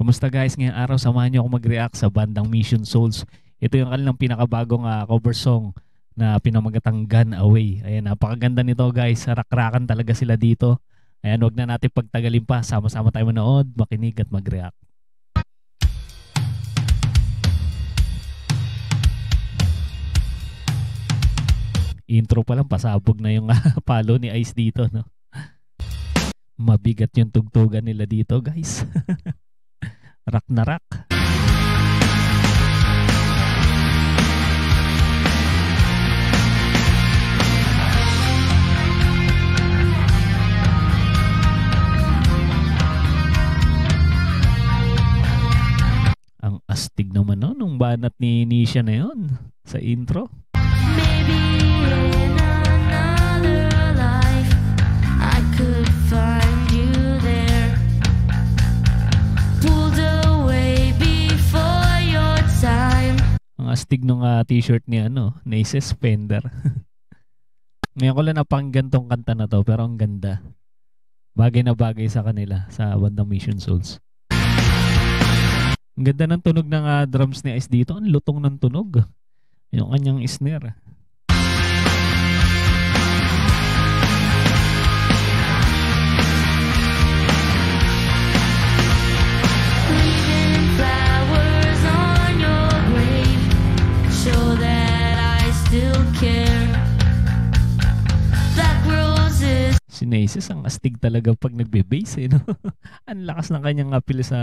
Kamusta guys? Ngayong araw samahan niyo ako mag-react sa bandang Mission Souls. Ito yung kanilang pinakabagong cover song na pinamagatang Gun Away. Ayan, napakaganda nito guys. Rakrakan talaga sila dito. Ayan, wag na natin pagtagalin pa. Sama-sama tayo manood, makinig at mag-react. Intro pa lang, pasabog na yung palo ni Ice dito, no? Mabigat yung tugtugan nila dito guys. Rock na rock. Ang astig naman no, nung banat ni Nisha na yun sa intro. Maybe in another life I could find you there, pulled away before your time. Ang astig nung t-shirt ni ni Suspender. Ngayon ko lang napakinggan tong kanta na to, pero ang ganda. Bagay na bagay sa kanila sa bandang Mission Souls. Ang ganda ng tunog ng drums ni Ice dito. Ang lutong ng tunog. Yung kanyang snare. Leaving flowers on your grave, show that I still care. Black roses. Si Naces, ang astig talaga pag nagbe-bass no? Ang lakas ng kanyang appeal sa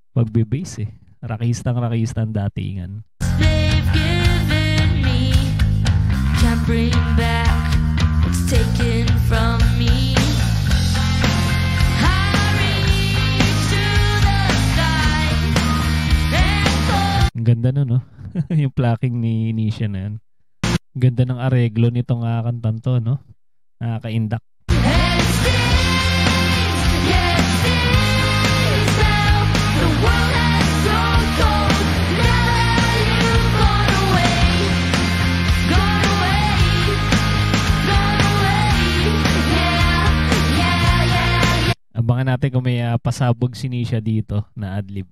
pagbe-bass Rakistang datingan. They've given me, can't bring back what's taken from me. I reach to the sky and fall. Ang ganda no? Yung plucking ni Nisha na yan. Ganda ng areglo nitong kantan to, no? Nakaka-indak. And yeah, it stings now. The world has grown cold now that you've gone away, gone away, gone away. Yeah. Abangan natin kung may pasabog si Nisha dito na adlib.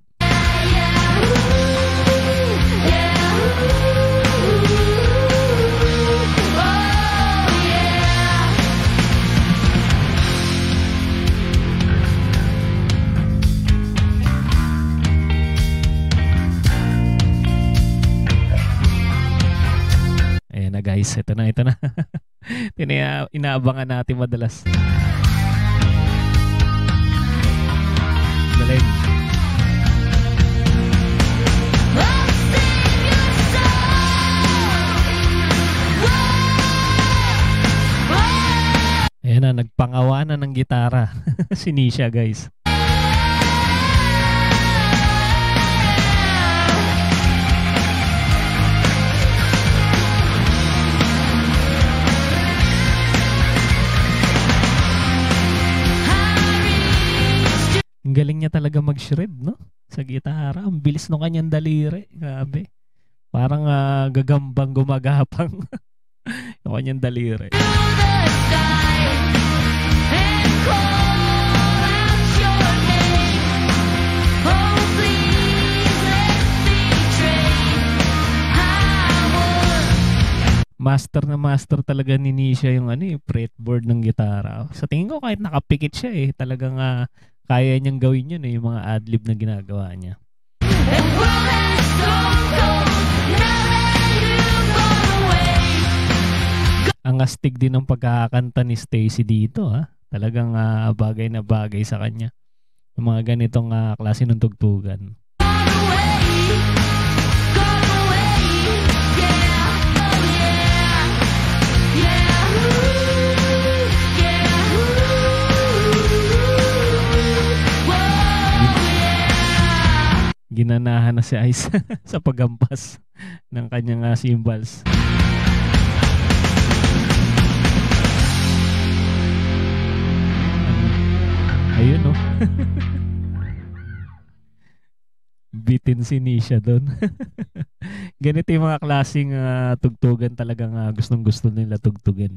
Ayan na guys, ito na. Ito na inaabangan natin madalas. Galing. Ayan na, nagpangawanan ng gitara si Nisha guys. Ang galing niya talaga mag-shred, no? Sa gitara. Ang bilis ng kanyang daliri. Grabe. Parang gagambang gumagapang yung kanyang daliri. Master na master talaga ni Nisha yung fretboard ng gitara. Sa tingin ko kahit nakapikit siya talagang kaya niyang gawin yun yung mga adlib na ginagawa niya. Ang astig din ng pagkakanta ni Stacy dito Talagang bagay na bagay sa kanya. Yung mga ganitong klase ng tugtugan. Ginanahan na si Ice sa paggampas ng kanyang cymbals. Ayun bitin si Nisha doon. Ganito yung mga klaseng tugtugan talagang gustong gusto nila tugtugan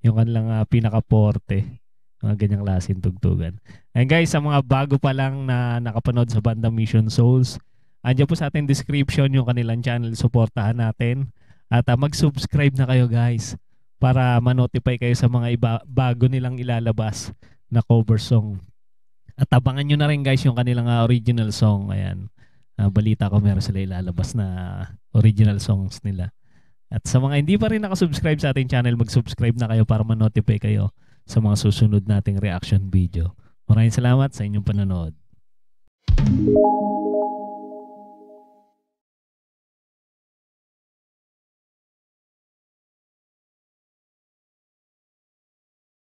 Yung kanilang pinaka-porte. Mga ganyang klaseng tugtugan. And guys, sa mga bago pa lang na nakapanood sa Bandang Mission Souls, andyan po sa ating description yung kanilang channel, suportahan natin. At mag-subscribe na kayo guys para ma-notify kayo sa mga bago nilang ilalabas na cover song. At abangan nyo na rin guys yung kanilang original song. Ayan, balita ko meron sila ilalabas na original songs nila. At sa mga hindi pa rin nakasubscribe sa ating channel, mag-subscribe na kayo para ma-notify kayo sa mga susunod nating reaction video. Maraming salamat sa inyong panonood.